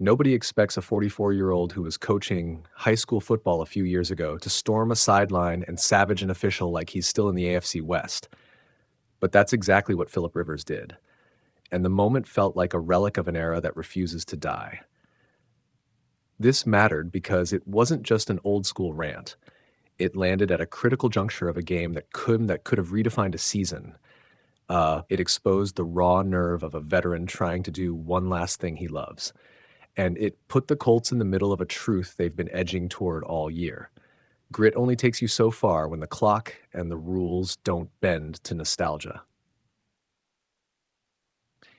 Nobody expects a 44-year-old who was coaching high school football a few years ago to storm a sideline and savage an official like he's still in the AFC West. But that's exactly what Philip Rivers did. And the moment felt like a relic of an era that refuses to die. This mattered because it wasn't just an old school rant. It landed at a critical juncture of a game that could have redefined a season. It exposed the raw nerve of a veteran trying to do one last thing he loves. And it put the Colts in the middle of a truth they've been edging toward all year. Grit only takes you so far when the clock and the rules don't bend to nostalgia.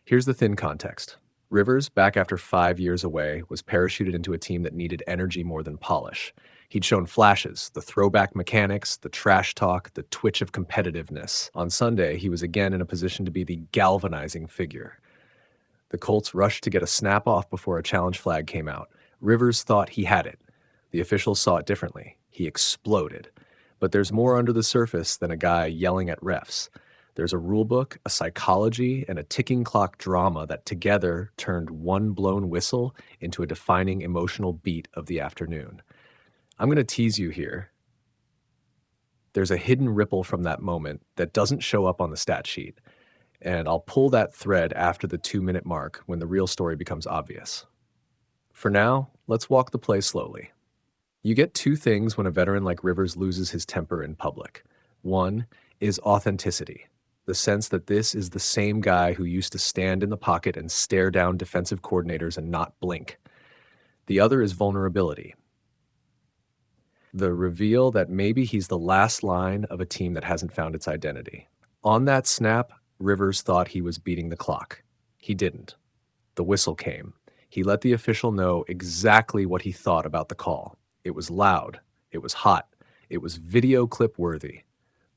Here's the thin context. Rivers, back after 5 years away, was parachuted into a team that needed energy more than polish. He'd shown flashes, the throwback mechanics, the trash talk, the twitch of competitiveness. On Sunday, he was again in a position to be the galvanizing figure. The Colts rushed to get a snap off before a challenge flag came out. Rivers thought he had it. The officials saw it differently. He exploded. But there's more under the surface than a guy yelling at refs. There's a rule book, a psychology, and a ticking clock drama that together turned one blown whistle into a defining emotional beat of the afternoon. I'm going to tease you here. There's a hidden ripple from that moment that doesn't show up on the stat sheet. And I'll pull that thread after the 2-minute mark when the real story becomes obvious. For now, let's walk the play slowly. You get two things when a veteran like Rivers loses his temper in public. One is authenticity, the sense that this is the same guy who used to stand in the pocket and stare down defensive coordinators and not blink. The other is vulnerability, the reveal that maybe he's the last line of a team that hasn't found its identity. On that snap, Rivers thought he was beating the clock. He didn't. The whistle came. He let the official know exactly what he thought about the call. It was loud. It was hot. It was video clip worthy.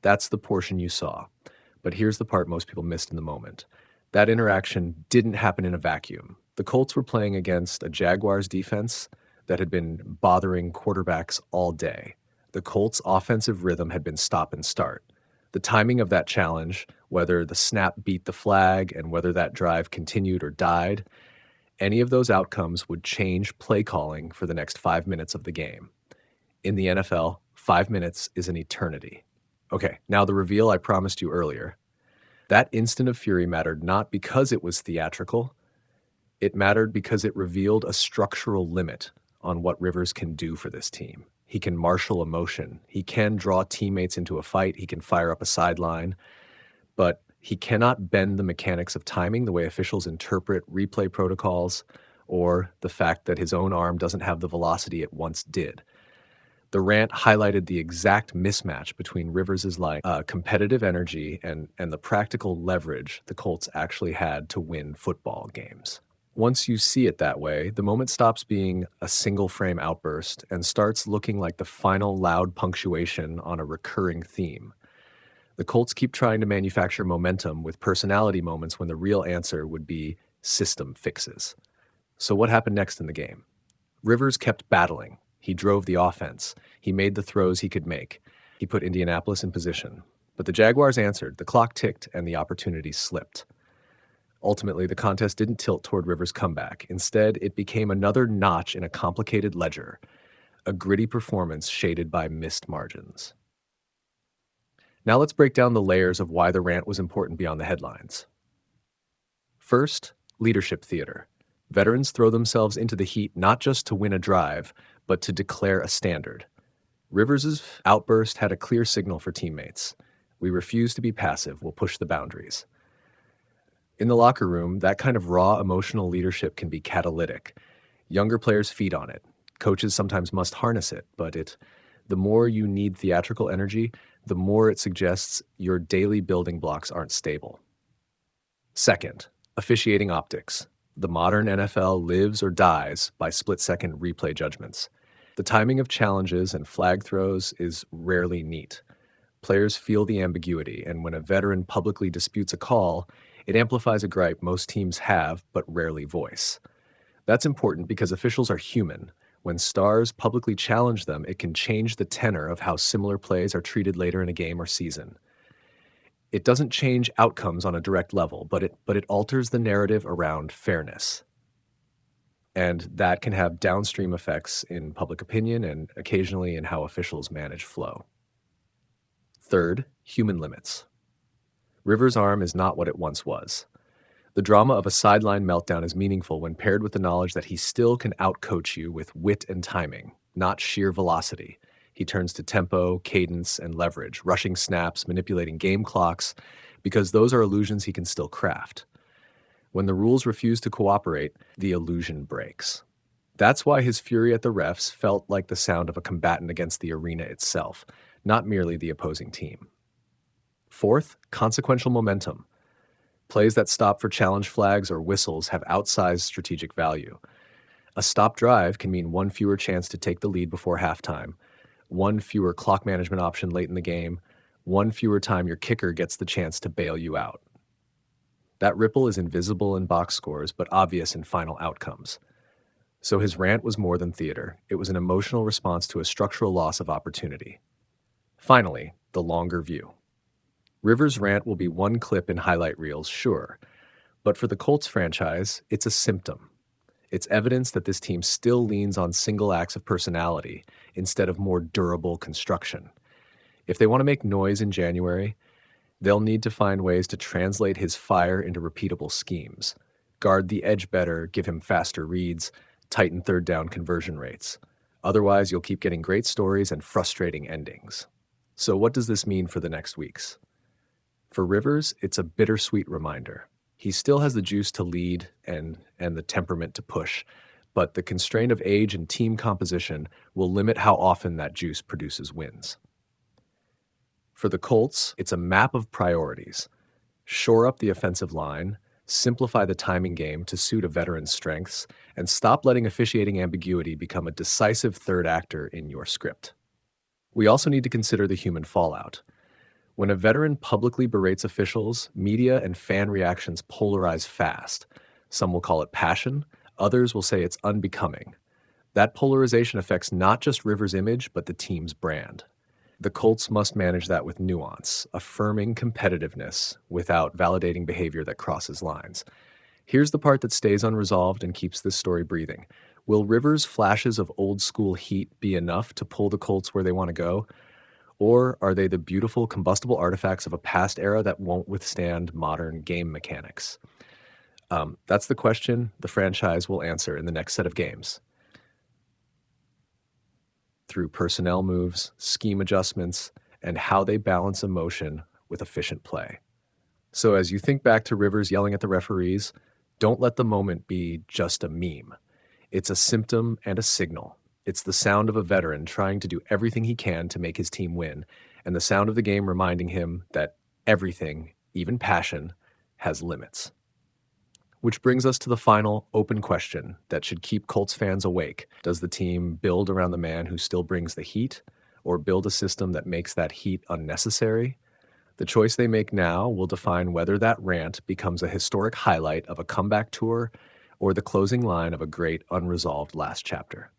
That's the portion you saw. But here's the part most people missed in the moment. That interaction didn't happen in a vacuum. The Colts were playing against a Jaguars defense that had been bothering quarterbacks all day. The Colts' offensive rhythm had been stop and start. The timing of that challenge, whether the snap beat the flag and whether that drive continued or died, any of those outcomes would change play calling for the next 5 minutes of the game. In the NFL, 5 minutes is an eternity. Okay, now the reveal I promised you earlier. That instant of fury mattered not because it was theatrical. It mattered because it revealed a structural limit on what Rivers can do for this team. He can marshal emotion. He can draw teammates into a fight. He can fire up a sideline. But he cannot bend the mechanics of timing the way officials interpret replay protocols or the fact that his own arm doesn't have the velocity it once did. The rant highlighted the exact mismatch between Rivers' competitive energy and the practical leverage the Colts actually had to win football games. Once you see it that way, the moment stops being a single-frame outburst and starts looking like the final loud punctuation on a recurring theme. The Colts keep trying to manufacture momentum with personality moments when the real answer would be system fixes. So what happened next in the game? Rivers kept battling. He drove the offense. He made the throws he could make. He put Indianapolis in position. But the Jaguars answered, the clock ticked, and the opportunity slipped. Ultimately, the contest didn't tilt toward Rivers' comeback. Instead, it became another notch in a complicated ledger, a gritty performance shaded by missed margins. Now let's break down the layers of why the rant was important beyond the headlines. First, leadership theater. Veterans throw themselves into the heat not just to win a drive, but to declare a standard. Rivers' outburst had a clear signal for teammates. We refuse to be passive, we'll push the boundaries. In the locker room, that kind of raw emotional leadership can be catalytic. Younger players feed on it. Coaches sometimes must harness it, but the more you need theatrical energy, the more it suggests your daily building blocks aren't stable. Second, officiating optics. The modern NFL lives or dies by split-second replay judgments. The timing of challenges and flag throws is rarely neat. Players feel the ambiguity, and when a veteran publicly disputes a call, it amplifies a gripe most teams have but rarely voice. That's important because officials are human. When stars publicly challenge them, it can change the tenor of how similar plays are treated later in a game or season. It doesn't change outcomes on a direct level, but it alters the narrative around fairness. and that can have downstream effects in public opinion and occasionally in how officials manage flow. Third, human limits. Rivers' arm is not what it once was. The drama of a sideline meltdown is meaningful when paired with the knowledge that he still can outcoach you with wit and timing, not sheer velocity. He turns to tempo, cadence, and leverage, rushing snaps, manipulating game clocks, because those are illusions he can still craft. When the rules refuse to cooperate, the illusion breaks. That's why his fury at the refs felt like the sound of a combatant against the arena itself, not merely the opposing team. Fourth, consequential momentum. Plays that stop for challenge flags or whistles have outsized strategic value. A stop drive can mean one fewer chance to take the lead before halftime, one fewer clock management option late in the game, one fewer time your kicker gets the chance to bail you out. That ripple is invisible in box scores, but obvious in final outcomes. So his rant was more than theater. It was an emotional response to a structural loss of opportunity. Finally, the longer view. Rivers' rant will be one clip in highlight reels, sure, but for the Colts franchise, it's a symptom. It's evidence that this team still leans on single acts of personality instead of more durable construction. If they want to make noise in January, they'll need to find ways to translate his fire into repeatable schemes. Guard the edge better, give him faster reads, tighten third down conversion rates. Otherwise, you'll keep getting great stories and frustrating endings. So what does this mean for the next weeks? For Rivers, it's a bittersweet reminder. He still has the juice to lead and the temperament to push, but the constraint of age and team composition will limit how often that juice produces wins. For the Colts, it's a map of priorities. Shore up the offensive line, simplify the timing game to suit a veteran's strengths, and stop letting officiating ambiguity become a decisive third actor in your script. We also need to consider the human fallout. When a veteran publicly berates officials, media and fan reactions polarize fast. Some will call it passion, others will say it's unbecoming. That polarization affects not just Rivers' image, but the team's brand. The Colts must manage that with nuance, affirming competitiveness without validating behavior that crosses lines. Here's the part that stays unresolved and keeps this story breathing. Will Rivers' flashes of old-school heat be enough to pull the Colts where they want to go? Or are they the beautiful combustible artifacts of a past era that won't withstand modern game mechanics? That's the question the franchise will answer in the next set of games. Through personnel moves, scheme adjustments, and how they balance emotion with efficient play. So as you think back to Rivers yelling at the referees, don't let the moment be just a meme. It's a symptom and a signal. It's the sound of a veteran trying to do everything he can to make his team win, and the sound of the game reminding him that everything, even passion, has limits. Which brings us to the final open question that should keep Colts fans awake. Does the team build around the man who still brings the heat, or build a system that makes that heat unnecessary? The choice they make now will define whether that rant becomes a historic highlight of a comeback tour or the closing line of a great unresolved last chapter.